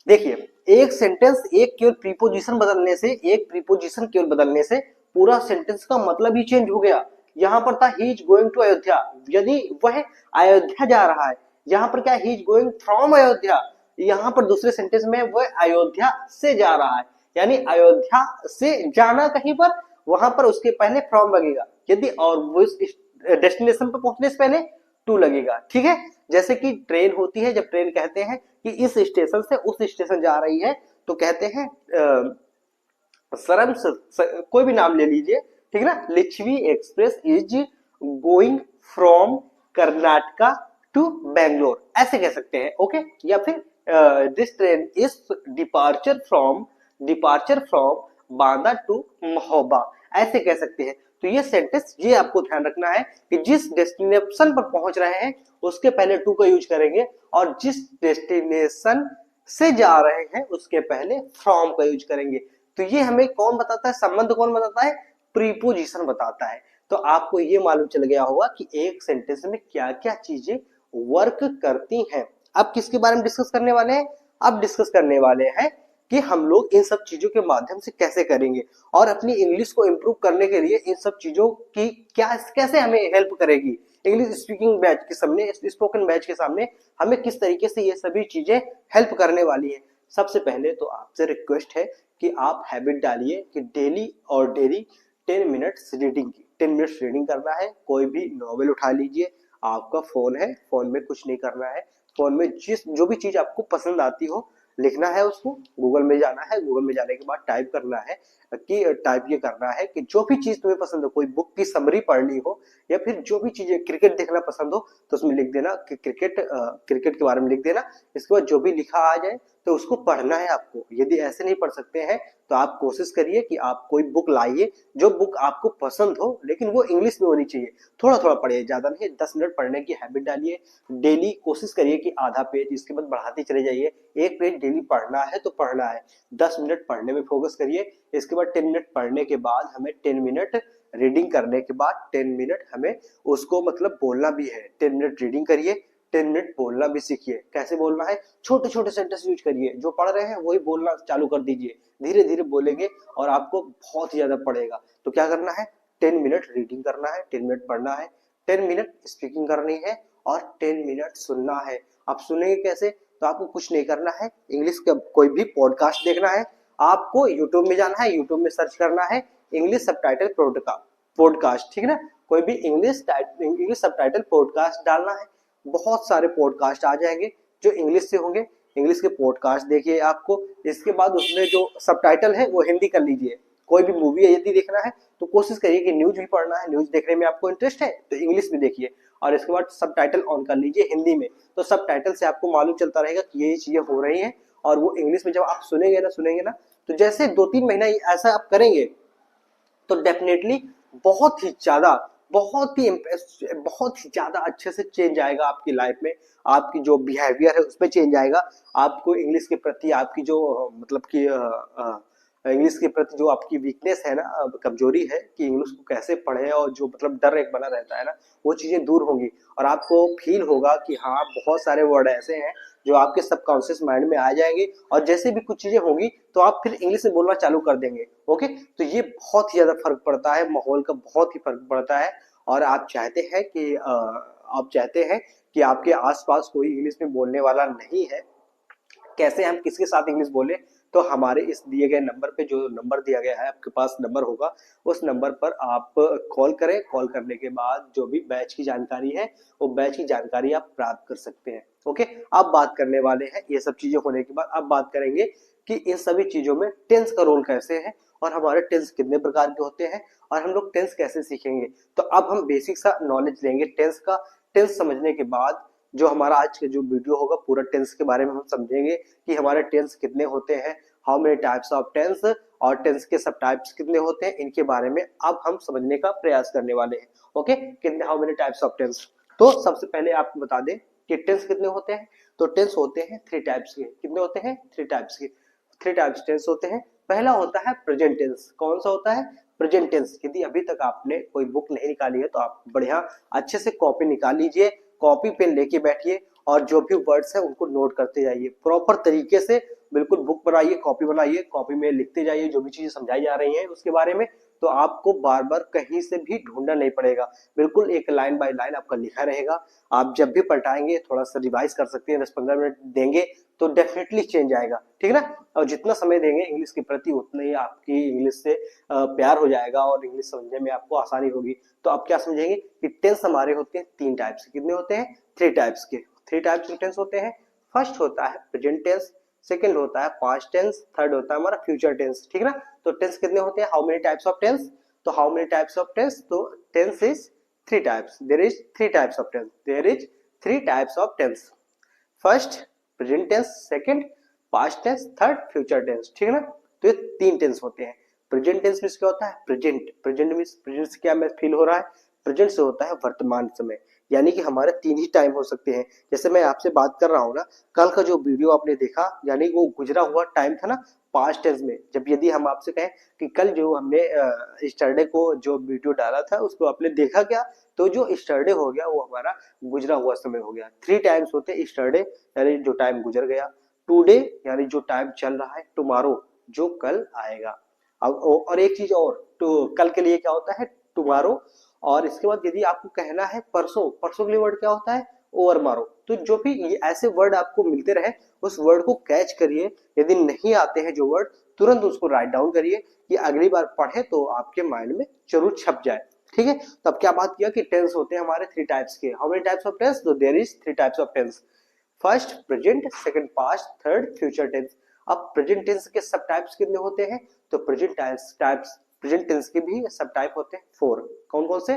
देखिए, एक सेंटेंस एक केवल प्रीपोजिशन बदलने से, एक प्रीपोजिशन केवल बदलने से पूरा सेंटेंस का मतलब ही चेंज हो गया। यहां पर था he is going to Ayodhya, यदि वह अयोध्या जा रहा है, यहां पर क्या, he is going from Ayodhya, यहां पर दूसरे सेंटेंस में वह अयोध्या से जा रहा है, यानी अयोध्या से जाना कहीं पर, वहां पर उसके पहले फ्रॉम लगेगा, यदि और वो डेस्टिनेशन पर पहुंचने से पहले टू लगेगा, ठीक है। जैसे कि ट्रेन होती है, जब ट्रेन कहते हैं कि इस स्टेशन से उस स्टेशन जा रही है, तो कहते हैं सरम, कोई भी नाम ले लीजिए, ठीक है ना, Lichchhavi express is going from Karnataka to Bangalore, ऐसे कह सकते हैं, ओके। या फिर this train is departure from Banda to Mahoba, ऐसे कह सकते हैं। तो ये सेंटेंस, ये आपको ध्यान रखना है कि जिस डेस्टिनेशन पर पहुंच रहे हैं उसके पहले टू का यूज करेंगे, और जिस डेस्टिनेशन से जा रहे हैं उसके पहले फ्रॉम का यूज करेंगे। तो ये हमें कौन बताता है, संबंध कौन बताता है, प्रीपोजिशन बताता है। तो आपको ये मालूम चल गया होगा कि एक सेंटेंस में क्या क्या चीजें वर्क करती हैं। अब किसके बारे में डिस्कस करने वाले हैं, अब डिस्कस करने वाले हैं कि हम लोग इन सब चीजों के माध्यम से कैसे करेंगे, और अपनी इंग्लिश को इंप्रूव करने के लिए इन सब चीजों की क्या, कैसे हमें हेल्प करेगी। इंग्लिश स्पीकिंग बैच के सामने, स्पोकन बैच के सामने हमें किस तरीके से ये सभी चीजें हेल्प करने वाली है। सबसे पहले तो आपसे रिक्वेस्ट है कि आप हैबिट डालिए कि डेली और डेली 10 मिनट्स रीडिंग की, 10 मिनट्स रीडिंग करना है। कोई भी नॉवेल उठा लीजिए, आपका फोन है, फोन में कुछ नहीं करना है, फोन में जो भी चीज आपको पसंद आती हो लिखना है, उसको गूगल में जाना है, गूगल में जाने के बाद टाइप करना है कि टाइप ये करना है कि जो भी चीज तुम्हें पसंद हो, कोई बुक की समरी पढ़नी हो, या फिर जो भी चीजें, क्रिकेट देखना पसंद हो तो उसमें लिख देना कि क्रिकेट के बारे में लिख देना। इसके बाद जो भी लिखा आ जाए तो उसको पढ़ना है आपको। यदि ऐसे नहीं पढ़ सकते हैं तो आप कोशिश करिए कि आप कोई बुक लाइए, जो बुक आपको पसंद हो, लेकिन वो इंग्लिश में होनी चाहिए। थोड़ा थोड़ा पढ़िए, ज्यादा नहीं, 10 मिनट पढ़ने की हैबिट डालिए। डेली कोशिश करिए कि आधा पेज, इसके बाद बढ़ाते चले जाइए, एक पेज डेली पढ़ना है तो पढ़ना है। 10 मिनट पढ़ने में फोकस करिए, इसके बाद 10 मिनट पढ़ने के बाद हमें 10 मिनट रीडिंग करने के बाद 10 मिनट हमें उसको मतलब बोलना भी है। 10 मिनट रीडिंग करिए, 10 मिनट बोलना भी सीखिए। कैसे बोलना है, छोटे छोटे सेंटेंस यूज करिए, जो पढ़ रहे हैं वही बोलना चालू कर दीजिए, धीरे धीरे बोलेंगे और आपको बहुत ही ज्यादा पड़ेगा। तो क्या करना है, 10 मिनट रीडिंग करना है, 10 मिनट पढ़ना है, 10 मिनट स्पीकिंग करनी है, और 10 मिनट सुनना है। आप सुनेंगे कैसे, तो आपको कुछ नहीं करना है, इंग्लिश का कोई भी पॉडकास्ट देखना है, आपको यूट्यूब में जाना है, यूट्यूब में सर्च करना है इंग्लिश सबटाइटल पॉडकास्ट, ठीक है ना, कोई भी इंग्लिश सबटाइटल पॉडकास्ट डालना है, बहुत सारे पॉडकास्ट आ जाएंगे जो इंग्लिश से होंगे। इंग्लिश के पॉडकास्ट देखिए आपको, इसके बाद उसमें जो सबटाइटल है वो हिंदी कर लीजिए। कोई भी मूवी है यदि देखना है तो कोशिश करिए कि न्यूज भी पढ़ना है, न्यूज देखने में आपको इंटरेस्ट है तो इंग्लिश में देखिए, और इसके बाद सबटाइटल ऑन कर लीजिए हिंदी में। तो सबटाइटल से आपको मालूम चलता रहेगा कि ये चीजें हो रही हैं, और वो इंग्लिश में जब आप सुनेंगे ना, तो जैसे 2-3 महीना ऐसा आप करेंगे तो डेफिनेटली बहुत ही ज्यादा अच्छे से चेंज आएगा आपकी लाइफ में। आपकी जो बिहेवियर है उसमें चेंज आएगा, आपको इंग्लिश के प्रति आपकी जो मतलब कि इंग्लिश के प्रति जो आपकी वीकनेस है ना, कमजोरी है कि इंग्लिश को कैसे पढ़े, और जो मतलब डर एक बना रहता है ना, वो चीजें दूर होंगी और आपको फील होगा कि हाँ बहुत सारे वर्ड ऐसे हैं जो आपके सबकॉन्शियस माइंड में आ जाएंगे, और जैसे भी कुछ चीजें होंगी तो आप फिर इंग्लिश में बोलना चालू कर देंगे। ओके, तो ये बहुत ही ज्यादा फर्क पड़ता है, माहौल का बहुत ही फर्क पड़ता है। और आप चाहते हैं कि आपके आसपास कोई इंग्लिश में बोलने वाला नहीं है। कैसे हम किसके साथ इंग्लिश बोले, तो हमारे इस दिए गए नंबर पे, जो नंबर दिया गया है आपके पास नंबर होगा, उस नंबर पर आप कॉल करें। कॉल करने के बाद जो भी बैच की जानकारी है वो बैच की जानकारी आप प्राप्त कर सकते हैं। ओके, अब बात करने वाले हैं ये सब चीजें होने के बाद, अब बात करेंगे कि इन सभी चीजों में टेंस का रोल कैसे है और हमारे टेंस कितने प्रकार के होते हैं और हम लोग टेंस कैसे सीखेंगे। तो अब हम बेसिक सा नॉलेज लेंगे टेंस का। टेंस समझने के बाद जो हमारा आज का जो वीडियो होगा पूरा टेंस के बारे में हम समझेंगे कि हमारे टेंस कितने होते हैं, how many types of tense, और टेंस के सब टाइप्स कितने होते हैं, इनके बारे में अब हम समझने का प्रयास करने वाले हैं। ओके, कितने, how many types of tense. तो सबसे पहले आपको बता दें कि टेंस कितने होते हैं। तो टेंस होते हैं 3 टाइप्स के। कितने होते हैं? 3 टाइप्स के। 3 टाइप्स टेंस होते हैं। पहला होता है प्रेजेंट टेंस। कौन सा होता है? Present tense. यदि अभी तक आपने कोई बुक नहीं निकाली है तो आप बढ़िया अच्छे से कॉपी निकाल लीजिए, कॉपी पेन लेके बैठिए और जो भी वर्ड्स है उनको नोट करते जाइए प्रॉपर तरीके से। बिल्कुल बुक बनाइए, कॉपी में लिखते जाइए जो भी चीजें समझाई जा रही हैं उसके बारे में। तो आपको बार बार कहीं से भी ढूंढना नहीं पड़ेगा, बिल्कुल एक लाइन बाय लाइन आपका लिखा रहेगा। आप जब भी पलटाएंगे थोड़ा सा रिवाइज कर सकते हैं, 10-15 मिनट देंगे तो डेफिनेटली चेंज आएगा, ठीक है ना। और जितना समय देंगे इंग्लिश के प्रति उतना ही आपकी इंग्लिश से प्यार हो जाएगा और इंग्लिश समझने में आपको आसानी होगी। तो आप क्या समझेंगे कि टेंस हमारे होते हैं 3 टाइप्स के। कितने होते हैं? 3 टाइप्स के। 3 टाइप्स के टेंस होते हैं। फर्स्ट होता है प्रेजेंट टेंस, सेकंड होता है पास्ट टेंस, थर्ड होता है हमारा फ्यूचर टेंस, ठीक है ना। तो टेंस कितने होते हैं? How many types of tense. तो how many types of tense, तो tense is 3 types. There is 3 types of tense. There is 3 types of tense. First present tense, second past tense, third future tense, ठीक है ना। तो ये 3 tense होते हैं। Present tense में क्या होता है? प्रेजेंट। प्रेजेंट मींस प्रेजेंट से क्या में फील हो रहा है? प्रेजेंट से होता है वर्तमान समय, यानी कि हमारे 3 ही टाइम हो सकते हैं। जैसे मैं आपसे बात कर रहा हूँ ना, कल का जो वीडियो आपने देखा यानी वो गुजरा हुआ टाइम था ना पास्ट टेंस में। जब यदि हम आपसे कहें कि कल जो हमने स्टरडे को जो वीडियो डाला था उसको आपने देखा क्या, तो जो स्टरडे हो गया वो हमारा गुजरा हुआ समय हो गया। 3 टाइम्स होते हैं स्टरडे यानी जो टाइम गुजर गया, टुडे यानी जो टाइम चल रहा है, टुमारो जो कल आएगा। अब और एक चीज और, तो कल के लिए क्या होता है? टुमारो। और इसके बाद यदि आपको कहना है परसों, परसों के लिए वर्ड क्या होता है? ओवर मारो। तो जो भी ये ऐसे वर्ड आपको मिलते रहे उस वर्ड को कैच करिए। यदि नहीं आते हैं जो वर्ड, तुरंत उसको राइट डाउन करिए कि अगली बार पढ़े तो आपके माइंड में जरूर छप जाए, ठीक है। तब क्या बात किया कि टेंस होते हैं हमारे 3 टाइप्स के। How many types of tense? तो there is 3 types of tense. First present, second past, third future tense. अब प्रेजेंट टेंस के सब टाइप्स कितने होते हैं? तो प्रेजेंट टेंस के भी सब टाइप होते हैं 4। कौन कौन से?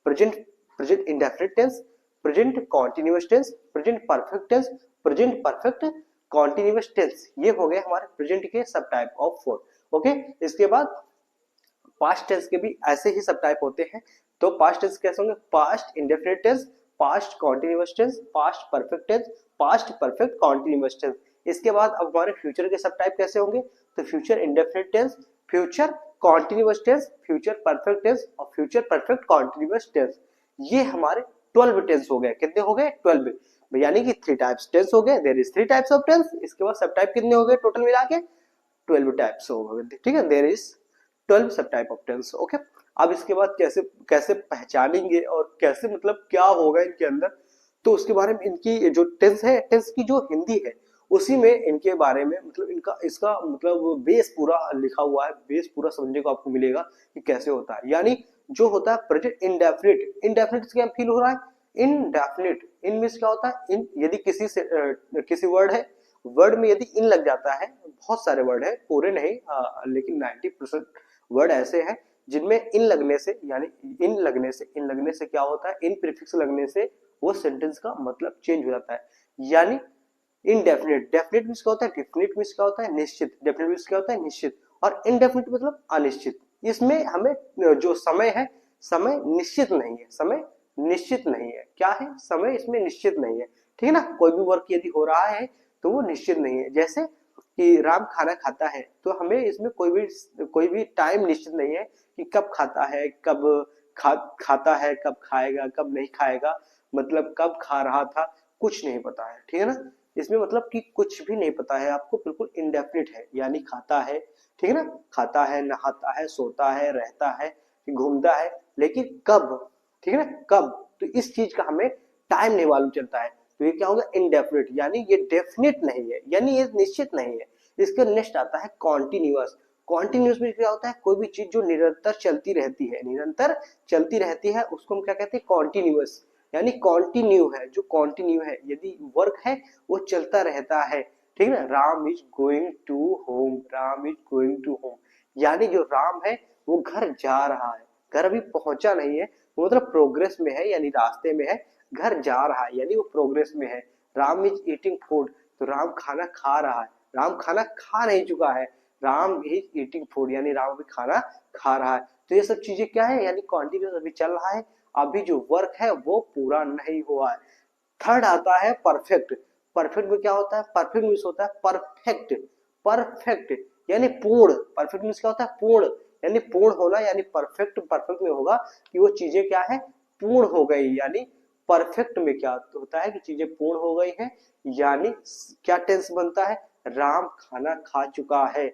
Present present indefinite tense, present continuous tense, present perfect tense, present perfect continuous tense. ये हो गए हमारे प्रेजेंट के सब टाइप ऑफ 4। ओके, इसके बाद पास्ट टेंस के भी ऐसे ही सब टाइप होते हैं। तो पास्ट टेंस कैसे होंगे? Past indefinite tense, past continuous tense, past perfect tense, past perfect continuous tense. इसके बाद अब हमारे फ्यूचर के सब टाइप कैसे होंगे? तो future indefinite tense, future continuous tense, future perfect tense और फ्यूचर परफेक्ट कॉन्टिन्यूअस टेंस। ये हमारे 12 टेंस हो गए। कितने हो गए? 12, यानी कि 3 टाइप्स टेंस हो गए। There is 3 types of tense. इसके बाद सब टाइप कितने हो गए टोटल मिला के? 12 टाइप्स हो गए, ठीक है। देयर इज 12 सब टाइप ऑफ टेंस। ओके, अब इसके बाद कैसे कैसे पहचानेंगे और कैसे मतलब क्या होगा इनके अंदर, तो उसके बारे में इनकी जो टेंस है, टेंस की जो हिंदी है उसी में इनके बारे में मतलब इनका इसका मतलब बेस पूरा लिखा हुआ है। बेस पूरा समझने को आपको मिलेगा कि कैसे होता है। यानी जो होता है प्रेजेंट इंडेफिनिट, इंडेफिनिट से क्या फील हो रहा है? इनडेफिनिट। इन मींस क्या होता है? इन यदि किसी से किसी वर्ड है, वर्ड में यदि इन लग जाता है, बहुत सारे वर्ड है, पूरे नहीं लेकिन 90% वर्ड ऐसे हैं जिनमें इन लगने से, यानी इन लगने से क्या होता है? इन प्रीफिक्स लगने से वो सेंटेंस का मतलब चेंज हो जाता है। यानी इनडेफिनिट, डेफिनिट मींस क्या होता है? डेफिनिट मींस क्या होता है? निश्चित। डेफिनिट मींस क्या होता है? निश्चित। और इनडेफिनिट मतलब अनिश्चित। इसमें हमें जो समय है, समय निश्चित नहीं है, समय निश्चित नहीं है। क्या है? समय इसमें निश्चित नहीं है, ठीक है ना। कोई भी वर्क यदि हो रहा है तो वो निश्चित नहीं है। जैसे कि राम खाना खाता है, तो हमें इसमें कोई भी टाइम निश्चित नहीं है कि कब खाता है, कब खाता है, कब खाएगा, कब नहीं खाएगा, मतलब कब खा रहा था, कुछ नहीं पता है, ठीक है ना। इसमें मतलब कि कुछ भी नहीं पता है आपको, बिल्कुल इंडेफिनिट है, यानी खाता है, ठीक है ना, खाता है, नहाता है, सोता है, रहता है, घूमता है, लेकिन कब, ठीक है ना, कब, तो इस चीज का हमें टाइम नहीं मालूम चलता है, तो ये क्या होगा, इनडेफिनिट, यानी ये डेफिनेट नहीं है, यानी ये निश्चित नहीं है। इसके नेक्स्ट आता है कॉन्टिन्यूअस। कॉन्टिन्यूअस में क्या होता है, कोई भी चीज जो निरंतर चलती रहती है, निरंतर चलती रहती है, उसको हम क्या कहते हैं, कॉन्टिन्यूअस, यानी कॉन्टिन्यू है, जो कॉन्टिन्यू है, यदि वर्क है वो चलता रहता है, ठीक है ना। Ram is going to home, Ram is going to home, यानी जो राम है वो घर जा रहा है, घर अभी पहुंचा नहीं है, वो मतलब प्रोग्रेस में है, यानी रास्ते में है, घर जा रहा है, यानी वो प्रोग्रेस में है। राम इज ईटिंग फूड, तो राम खाना खा रहा है, राम खाना खा नहीं चुका है, राम इज ईटिंग फूड, यानी राम अभी खाना खा रहा है। तो ये सब चीजें क्या है, यानी कॉन्टिन्यूस अभी चल रहा है, अभी जो वर्क है वो पूरा नहीं हुआ है। थर्ड आता है परफेक्ट। परफेक्ट में क्या होता है, परफेक्ट मीन्स होता है परफेक्ट, परफेक्ट यानी पूर्ण, परफेक्ट मीन्स क्या होता है, पूर्ण, यानी पूर्ण होना, यानी परफेक्ट, परफेक्ट में होगा कि वो चीजें क्या है, पूर्ण हो गई, यानी परफेक्ट में क्या होता है कि चीजें पूर्ण हो गई हैं, यानी क्या टेंस बनता है, राम खाना खा चुका है,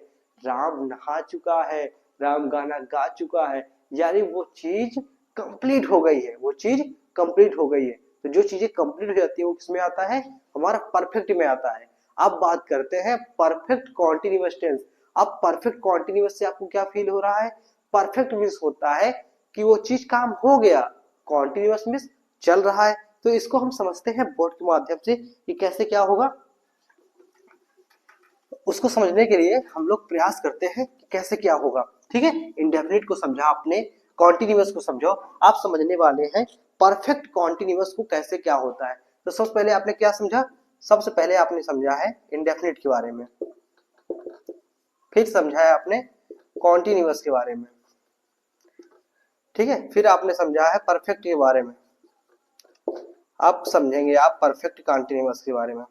राम नहा चुका है, राम गाना गा चुका है, यानी वो चीज कंप्लीट हो गई है, वो चीज कंप्लीट हो गई है। तो जो चीजें कंप्लीट हो जाती है वो किसमें आता है, हमारा परफेक्ट में आता है। अब बात करते हैं परफेक्ट कॉन्टिन्यूअस टेंस। अब परफेक्ट कॉन्टिन्यूअस से आपको क्या फील हो रहा है, परफेक्ट मीन्स होता है कि वो चीज काम हो गया, कॉन्टिन्यूअस मीन्स चल रहा है। तो इसको हम समझते हैं बोर्ड के माध्यम से कि कैसे क्या होगा, उसको समझने के लिए हम लोग प्रयास करते हैं कि कैसे क्या होगा, ठीक है। इंडेफिनिट को समझा आपने, कॉन्टिन्यूअस को समझो, आप समझने वाले हैं परफेक्ट कॉन्टिन्यूअस को कैसे क्या होता है। तो सबसे पहले आपने क्या समझा, सबसे पहले आपने समझा है इंडेफिनिट के बारे में, फिर समझा है आपने कॉन्टिन्यूअस के बारे में, ठीक है, फिर आपने समझा है परफेक्ट के बारे में, अब समझेंगे आप परफेक्ट कॉन्टिन्यूअस के बारे में,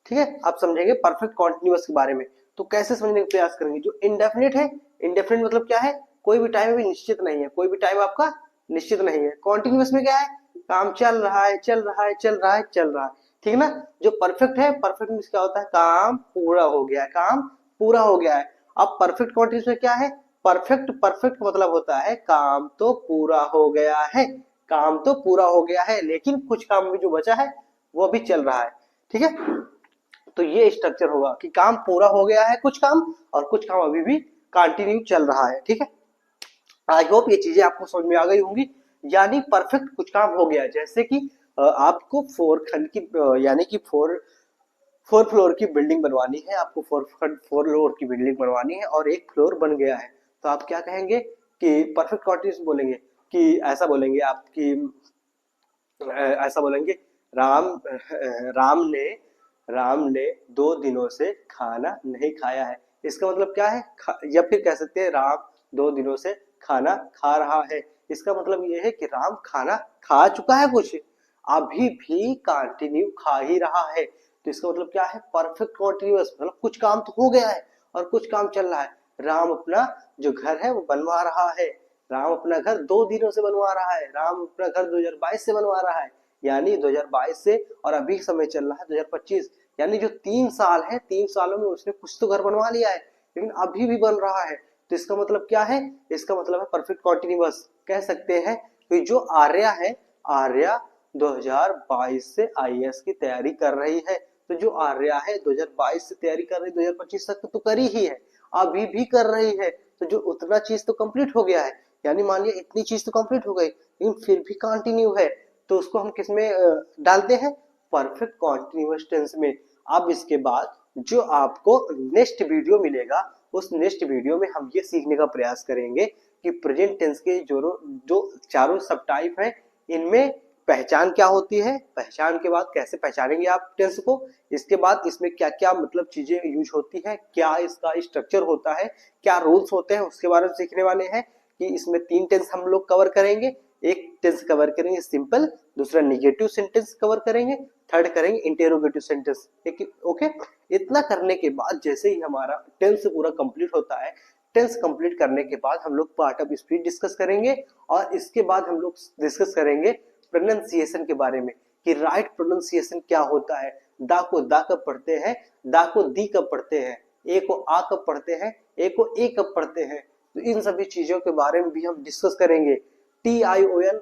ठीक है। आप समझेंगे परफेक्ट कॉन्टिन्यूअस के बारे में। तो कैसे समझने का प्रयास करेंगे, जो इंडेफिनिट है, इंडेफिनिट मतलब क्या है, कोई भी टाइम अभी निश्चित नहीं है, कोई भी टाइम आपका निश्चित नहीं है। कॉन्टिन्यूअस में क्या है, काम चल रहा है, चल रहा है, चल रहा है, चल रहा है, ठीक है ना। जो परफेक्ट है, परफेक्ट मींस क्या होता है, काम पूरा हो गया है, काम पूरा हो गया है। अब परफेक्ट कॉन्टिन्यूअस में क्या है, परफेक्ट, परफेक्ट मतलब होता है काम तो पूरा हो गया है, काम तो पूरा हो गया है, लेकिन कुछ काम भी जो बचा है वो भी चल रहा है, ठीक है। तो ये स्ट्रक्चर होगा कि काम पूरा हो गया है कुछ काम, और कुछ काम अभी भी कंटिन्यू चल रहा है, ठीक है। आई होप ये चीजें आपको समझ में आ गई होंगी। यानी परफेक्ट कुछ काम हो गया, जैसे कि आपको फोर खंड की यानी कि फोर फ्लोर की बिल्डिंग बनवानी है, आपको फोर फ्लोर की बिल्डिंग बनवानी है और एक फ्लोर बन गया है, तो आप क्या कहेंगे कि परफेक्ट क्वांटिटी बोलेंगे, कि ऐसा बोलेंगे आप कि ऐसा बोलेंगे, राम राम ने राम ने 2 दिनों से खाना नहीं खाया है। इसका मतलब क्या है, या फिर कह सकते हैं राम 2 दिनों से खाना खा रहा है। इसका मतलब ये है कि राम खाना खा चुका है, कुछ अभी भी कंटिन्यू खा ही रहा है। तो इसका मतलब क्या है, परफेक्ट कॉन्टिन्यूअस, मतलब कुछ काम तो हो गया है और कुछ काम चल रहा है। राम अपना जो घर है वो बनवा रहा है, राम अपना घर 2 दिनों से बनवा रहा है, राम अपना घर 2022 से बनवा रहा है, यानी 2022 से, और अभी समय चल रहा है 2025, यानी जो 3 साल है, 3 सालों में उसने कुछ तो घर बनवा लिया है, लेकिन अभी भी बन रहा है। तो इसका मतलब क्या है, इसका मतलब है परफेक्ट कॉन्टिन्यूअस। कह सकते हैं कि जो आर्या है, आर्या 2022 से आईएएस की तैयारी कर रही है, तो जो आर्या है 2022 से तैयारी कर रही है, 2025 तक तो करी ही है, अभी भी कर रही है, तो जो उतना चीज तो कंप्लीट हो गया है, यानी मान लिया इतनी चीज तो कंप्लीट हो गई, लेकिन फिर भी कंटिन्यू है, तो उसको हम किस में डालते हैं, परफेक्ट कॉन्टिन्यूअस टेंस में। अब इसके बाद जो आपको नेक्स्ट वीडियो मिलेगा, उस नेक्स्ट वीडियो में हम ये सीखने का प्रयास करेंगे कि प्रेजेंट टेंस के जो चारों सब टाइप है, इनमें पहचान क्या होती है, पहचान के बाद कैसे पहचानेंगे आप टेंस को, इसके बाद इसमें क्या क्या मतलब चीजें यूज होती है, क्या इसका स्ट्रक्चर होता है, क्या रूल्स होते हैं, उसके बारे में सीखने वाले हैं। कि इसमें 3 टेंस हम लोग कवर करेंगे, एक टेंस कवर करेंगे सिंपल, दूसरा निगेटिव सेंटेंस कवर करेंगे, थर्ड करेंगे इंटेरोगेटिव सेंटेंस। ओके, इतना करने के बाद जैसे ही हमारा टेंस पूरा कंप्लीट होता है, टेंस कंप्लीट करने के बाद हम लोग पार्ट ऑफ स्पीच डिस्कस करेंगे और इसके बाद हम लोग डिस्कस करेंगे प्रोनाउंसिएशन के बारे में कि राइट प्रोनाउंसिएशन क्या होता है। दा को दा कब पढ़ते हैं, दा को दी कब पढ़ते हैं, ए को आ कब पढ़ते हैं, ए को ए कब पढ़ते हैं। तो इन सभी चीजों के बारे में भी हम डिस्कस करेंगे। टी आई ओ एन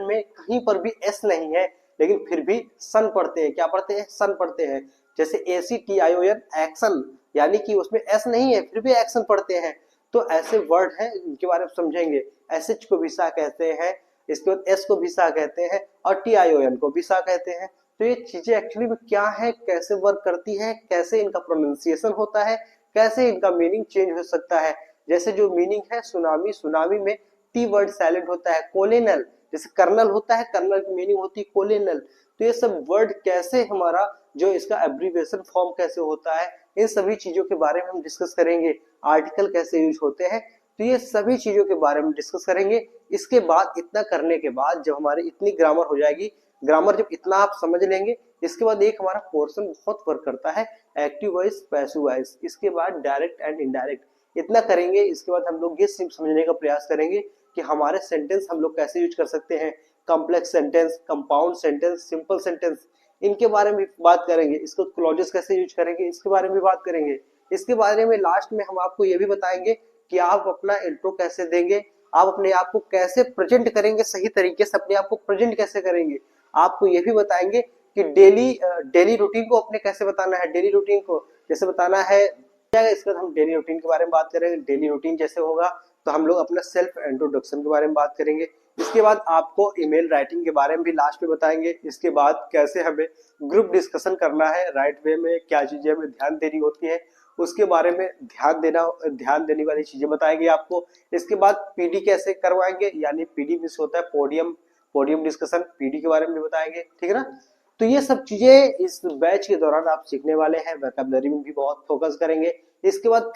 में कहीं पर भी एस नहीं है, लेकिन फिर भी सन पढ़ते हैं। क्या पढ़ते हैं, सन पढ़ते हैं। जैसे ACTION एक्शन, यानी कि उसमें एस नहीं है फिर भी एक्शन पढ़ते हैं। तो ऐसे वर्ड हैं इनके बारे में समझेंगे। SH को भी सा कहते हैं, इसके बाद S को भी सा कहते हैं और TION को भी सा कहते हैं। तो ये चीजें एक्चुअली में क्या है, कैसे वर्क करती है, कैसे इनका प्रोनाउंसिएशन होता है, कैसे इनका मीनिंग चेंज हो सकता है। जैसे जो मीनिंग है सुनामी, सुनामी में टी वर्ड साइलेंट होता है, कोलेनल। जैसे कर्नल होता है, कर्नल की मीनिंग होती है कोलेनल। तो ये सब वर्ड कैसे हमारा जो इसका एब्रीविएशन फॉर्म कैसे होता है, इन सभी चीजों के बारे में हम डिस्कस करेंगे। आर्टिकल कैसे यूज होते हैं, तो ये सभी चीजों के बारे में डिस्कस करेंगे। इसके बाद इतना करने के बाद जब हमारी इतनी ग्रामर हो जाएगी, ग्रामर जब इतना आप समझ लेंगे, इसके बाद एक हमारा पोर्शन बहुत वर्क करता है एक्टिव वॉइस, पैसिव वॉइस, इसके बाद डायरेक्ट एंड इनडायरेक्ट। इतना करेंगे, इसके बाद हम लोग ये समझने का प्रयास करेंगे कि हमारे सेंटेंस हम लोग कैसे यूज कर सकते हैं, complex sentence, compound sentence, simple sentence, इनके बारे में बात करेंगे। इसको क्लॉजेस कैसे यूज करेंगे, इसके बारे में बात करेंगे। इसके बारे में लास्ट में हम आपको ये भी बताएंगे कि आप अपना इंट्रो कैसे देंगे, आप अपने आप को कैसे प्रेजेंट करेंगे, सही तरीके से अपने आप को प्रेजेंट कैसे करेंगे। आपको ये भी बताएंगे कि डेली रूटीन को अपने कैसे बताना है, डेली रूटीन को जैसे बताना है। इसके बाद हम डेली रूटीन के बारे में बात करेंगे। डेली रूटीन जैसे होगा तो हम लोग अपना सेल्फ इंट्रोडक्शन के बारे में बात करेंगे। इसके बाद आपको ईमेल राइटिंग के बारे में भी लास्ट में बताएंगे। इसके बाद कैसे हमें ग्रुप डिस्कशन करना है, राइट वे में क्या चीजें हमें ध्यान देनी होती है, उसके बारे में ध्यान देने वाली चीजें बताएंगे आपको। इसके बाद पीडी कैसे करवाएंगे, यानी पीडी मिस होता है पोडियम डिस्कशन, पीडी के बारे में भी बताएंगे, ठीक है ना। तो ये सब चीजें इस बैच के दौरान आप सीखने वाले हैं। वोकैबुलरी में भी बहुत फोकस करेंगे। इसके बाद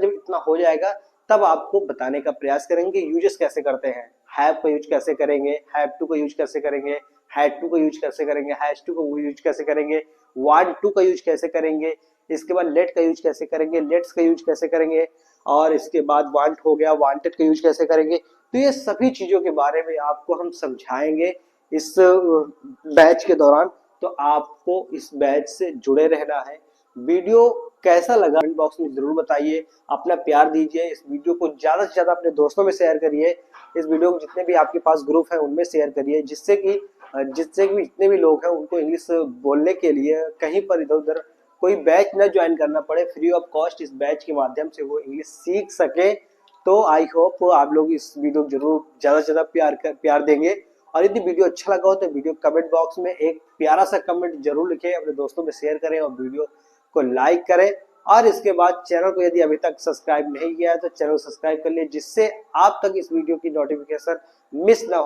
जब इतना हो जाएगा तब आपको बताने का प्रयास करेंगे यूजेस कैसे करते हैं। हैव का यूज कैसे करेंगे, हैव टू का यूज कैसे करेंगे, हैड टू का यूज कैसे करेंगे, हैज टू का यूज कैसे करेंगे, वांट टू का यूज कैसे करेंगे। इसके बाद लेट का यूज कैसे करेंगे, लेट्स का यूज कैसे करेंगे, और इसके बाद वांट हो गया, वांटेड का यूज कैसे करेंगे। तो ये सभी चीजों के बारे में आपको हम समझाएंगे इस बैच के दौरान। तो आपको इस बैच से जुड़े रहना है। वीडियो कैसा लगा कमेंट बॉक्स में जरूर बताइए, अपना प्यार दीजिए। इस वीडियो को ज्यादा से ज्यादा अपने दोस्तों में शेयर करिए। इस वीडियो को जितने भी आपके पास ग्रुप है उनमें शेयर करिए, जिससे कि जितने भी लोग हैं उनको इंग्लिश बोलने के लिए कहीं पर इधर उधर कोई बैच न ज्वाइन करना पड़े, फ्री ऑफ कॉस्ट इस बैच के माध्यम से वो इंग्लिश सीख सके। तो आई होप आप लोग इस वीडियो को जरूर ज्यादा से ज्यादा प्यार देंगे। और यदि वीडियो अच्छा लगा हो तो वीडियो कमेंट बॉक्स में एक प्यारा सा कमेंट जरूर लिखें, अपने दोस्तों में शेयर करें और वीडियो को लाइक करें। और इसके बाद चैनल को यदि अभी तक सब्सक्राइब नहीं किया है तो चैनल सब्सक्राइब कर लिए, जिससे आप तक इस वीडियो की नोटिफिकेशन मिस ना हो।